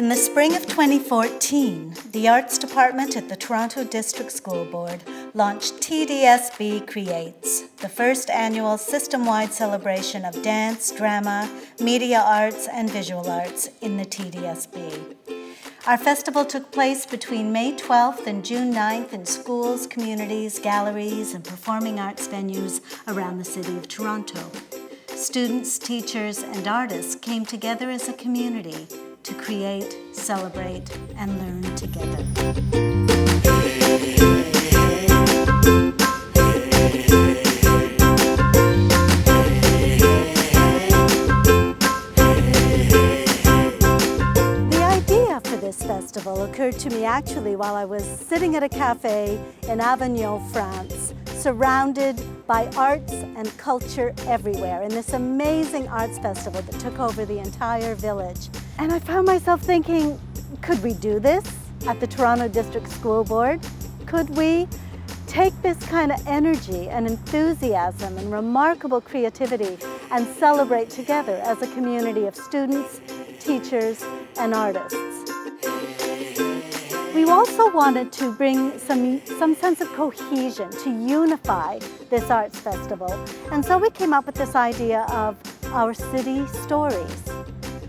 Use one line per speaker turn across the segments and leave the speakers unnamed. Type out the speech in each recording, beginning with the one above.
In the spring of 2014, the Arts Department at the Toronto District School Board launched TDSB Creates, the first annual system-wide celebration of dance, drama, media arts, and visual arts in the TDSB. Our festival took place between May 12th and June 9th in schools, communities, galleries, and performing arts venues around the city of Toronto. Students, teachers, and artists came together as a community to create, celebrate, and learn together. The idea for this festival occurred to me actually while I was sitting at a cafe in Avignon, France, surrounded by arts and culture everywhere in this amazing arts festival that took over the entire village. And I found myself thinking, could we do this at the Toronto District School Board? Could we take this kind of energy and enthusiasm and remarkable creativity and celebrate together as a community of students, teachers, and artists? We also wanted to bring some sense of cohesion, to unify this arts festival. And so we came up with this idea of our city stories.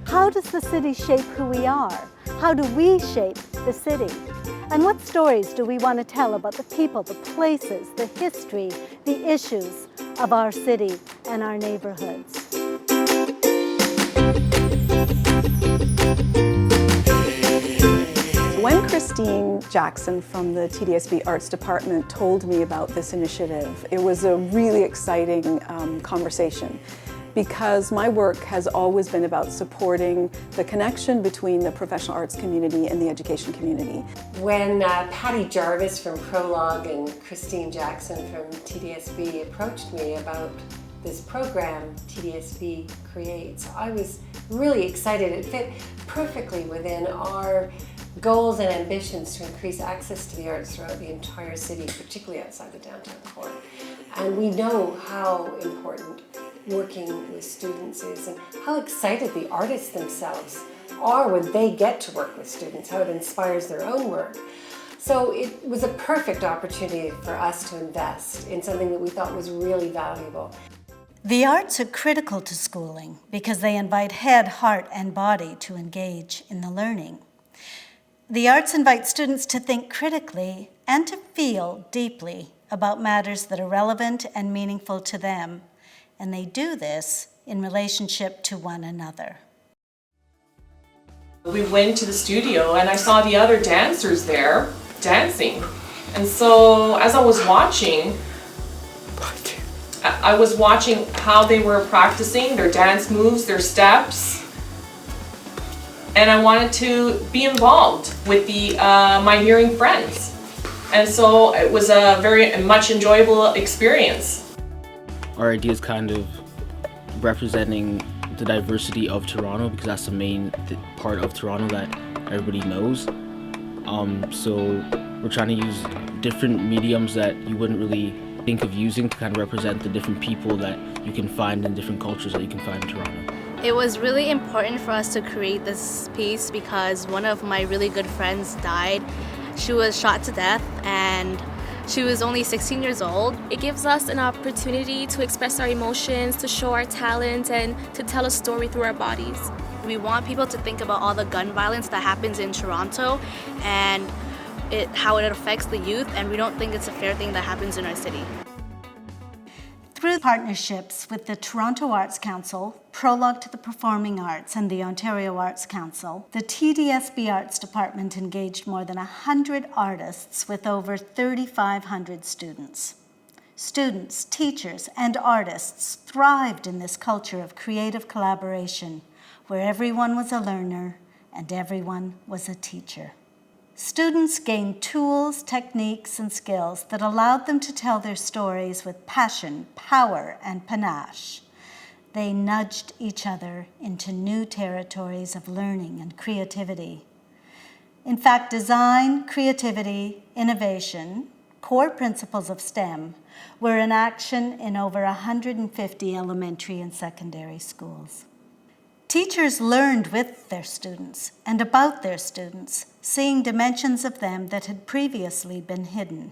How does the city shape who we are? How do we shape the city? And what stories do we want to tell about the people, the places, the history, the issues of our city and our neighborhoods?
When Christine Jackson from the TDSB Arts Department told me about this initiative, it was a really exciting conversation, because my work has always been about supporting the connection between the professional arts community and the education community.
When Patty Jarvis from Prologue and Christine Jackson from TDSB approached me about this program, TDSB Creates, I was really excited. It fit perfectly within our goals and ambitions to increase access to the arts throughout the entire city, particularly outside the downtown core. And we know how important working with students is and how excited the artists themselves are when they get to work with students, how it inspires their own work. So it was a perfect opportunity for us to invest in something that we thought was really valuable.
The arts are critical to schooling because they invite head, heart, and body to engage in the learning. The arts invite students to think critically and to feel deeply about matters that are relevant and meaningful to them, and they do this in relationship to one another.
We went to the studio and I saw the other dancers there dancing. And so as I was watching, I was watching how they were practicing their dance moves, their steps. And I wanted to be involved with my hearing friends. And so it was a very much enjoyable experience.
Our idea is kind of representing the diversity of Toronto, because that's the main part of Toronto that everybody knows. So we're trying to use different mediums that you wouldn't really think of using to kind of represent the different people that you can find in different cultures that you can find in Toronto.
It was really important for us to create this piece because one of my really good friends died. She was shot to death and she was only 16 years old.
It gives us an opportunity to express our emotions, to show our talent, and to tell a story through our bodies.
We want people to think about all the gun violence that happens in Toronto and how it affects the youth, and we don't think it's a fair thing that happens in our city.
Through partnerships with the Toronto Arts Council, Prologue to the Performing Arts, and the Ontario Arts Council, the TDSB Arts Department engaged more than 100 artists with over 3,500 students. Students, teachers, and artists thrived in this culture of creative collaboration, where everyone was a learner and everyone was a teacher. Students gained tools, techniques, and skills that allowed them to tell their stories with passion, power, and panache. They nudged each other into new territories of learning and creativity. In fact, design, creativity, innovation, core principles of STEM, were in action in over 150 elementary and secondary schools. Teachers learned with their students and about their students, seeing dimensions of them that had previously been hidden.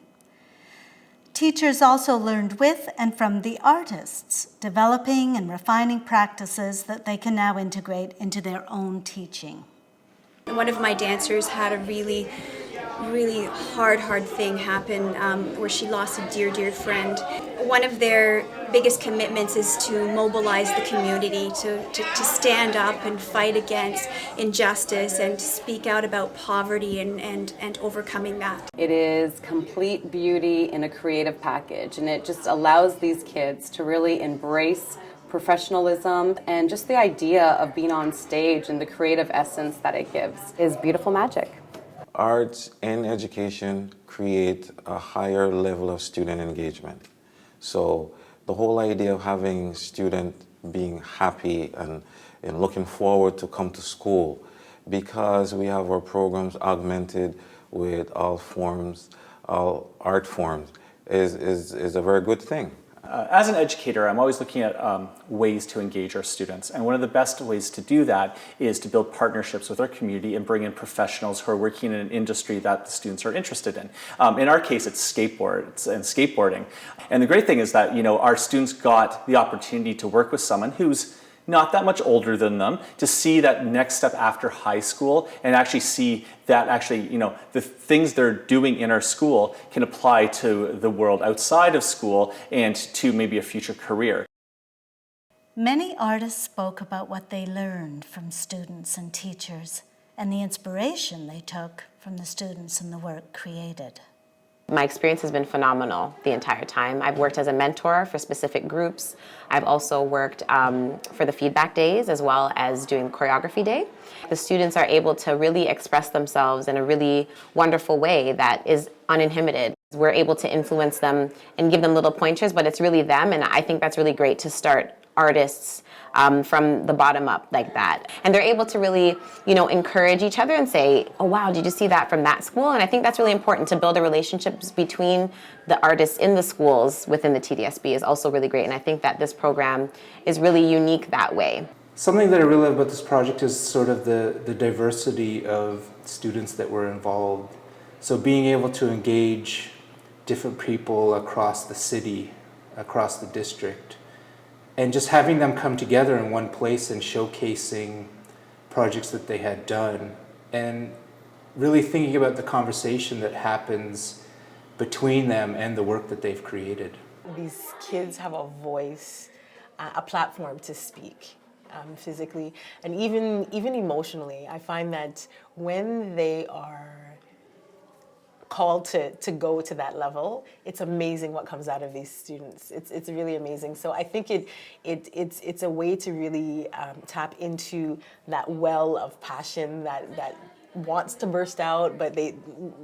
Teachers also learned with and from the artists, developing and refining practices that they can now integrate into their own teaching.
One of my dancers had a really hard thing happen where she lost a dear friend. One of their biggest commitments is to mobilize the community, to stand up and fight against injustice and to speak out about poverty and overcoming that.
It is complete beauty in a creative package, and it just allows these kids to really embrace professionalism and just the idea of being on stage and the creative essence that it gives is beautiful magic.
Arts and education create a higher level of student engagement. So the whole idea of having students being happy and looking forward to come to school, because we have our programs augmented with all art forms, is a very good thing.
As an educator, I'm always looking at ways to engage our students. And one of the best ways to do that is to build partnerships with our community and bring in professionals who are working in an industry that the students are interested in. In our case, it's skateboarding. And the great thing is that, our students got the opportunity to work with someone who's not that much older than them, to see that next step after high school and actually see that the things they're doing in our school can apply to the world outside of school and to maybe a future career.
Many artists spoke about what they learned from students and teachers and the inspiration they took from the students and the work created.
My experience has been phenomenal the entire time. I've worked as a mentor for specific groups. I've also worked for the feedback days as well as doing choreography day. The students are able to really express themselves in a really wonderful way that is uninhibited. We're able to influence them and give them little pointers, but it's really them, and I think that's really great to start artists from the bottom up like that. And they're able to really, encourage each other and say, oh wow, did you see that from that school? And I think that's really important to build a relationships between the artists in the schools within the TDSB is also really great. And I think that this program is really unique that way.
Something that I really love about this project is sort of the diversity of students that were involved. So being able to engage different people across the city, across the district, and just having them come together in one place and showcasing projects that they had done and really thinking about the conversation that happens between them and the work that they've created.
These kids have a voice, a platform to speak physically and even emotionally. I find that when they are called to go to that level, it's amazing what comes out of these students. It's really amazing. So I think it's a way to really tap into that well of passion that wants to burst out, but they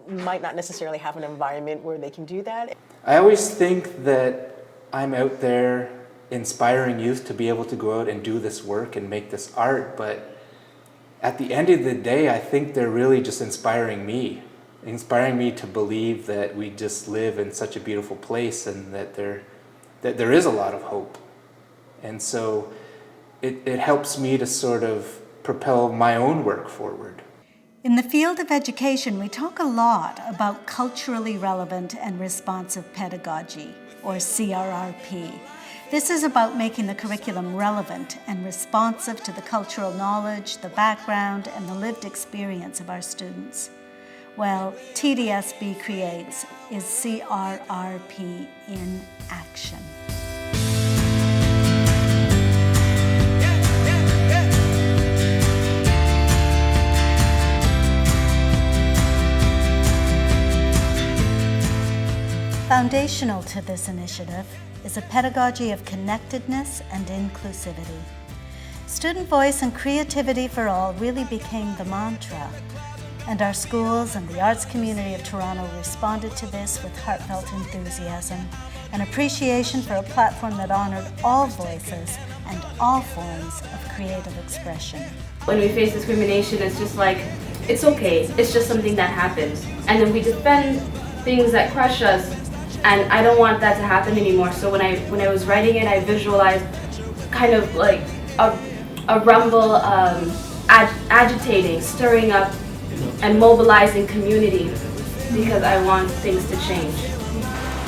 might not necessarily have an environment where they can do that.
I always think that I'm out there inspiring youth to be able to go out and do this work and make this art, but at the end of the day, I think they're really just inspiring me to believe that we just live in such a beautiful place and that there is a lot of hope. And so it helps me to sort of propel my own work forward.
In the field of education, we talk a lot about culturally relevant and responsive pedagogy, or CRRP. This is about making the curriculum relevant and responsive to the cultural knowledge, the background, and the lived experience of our students. Well, TDSB Creates is CRRP in action. Foundational to this initiative is a pedagogy of connectedness and inclusivity. Student voice and creativity for all really became the mantra, and our schools and the arts community of Toronto responded to this with heartfelt enthusiasm and appreciation for a platform that honored all voices and all forms of creative expression.
When we face discrimination, it's just like, it's okay, it's just something that happens. And then we defend things that crush us, and I don't want that to happen anymore. So when I was writing it, I visualized kind of like a a rumble, agitating, stirring up, and mobilizing community because I want things to change.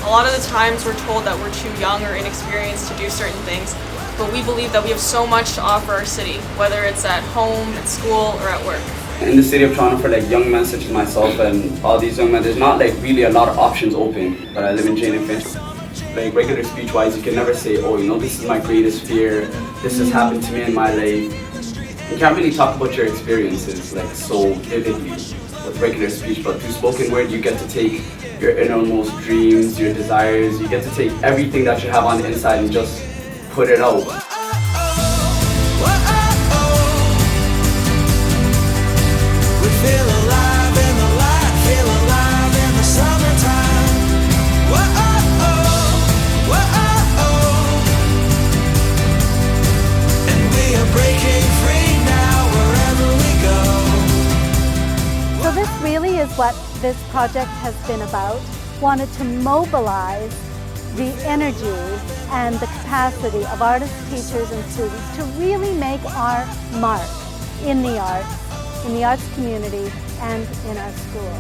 A lot of the times we're told that we're too young or inexperienced to do certain things, but we believe that we have so much to offer our city, whether it's at home, at school, or at work.
In the city of Toronto, for like young men such as myself and all these young men, there's not like really a lot of options open. But I live in Jane and Finch. Like regular speech wise, you can never say, oh, you know, this is my greatest fear, this has happened to me in my life. You can't really talk about your experiences like so vividly with regular speech, but through spoken word you get to take your innermost dreams, your desires, you get to take everything that you have on the inside and just put it out.
So this really is what this project has been about. Wanted to mobilize the energy and the capacity of artists, teachers, and students to really make our mark in the arts community, and in our school.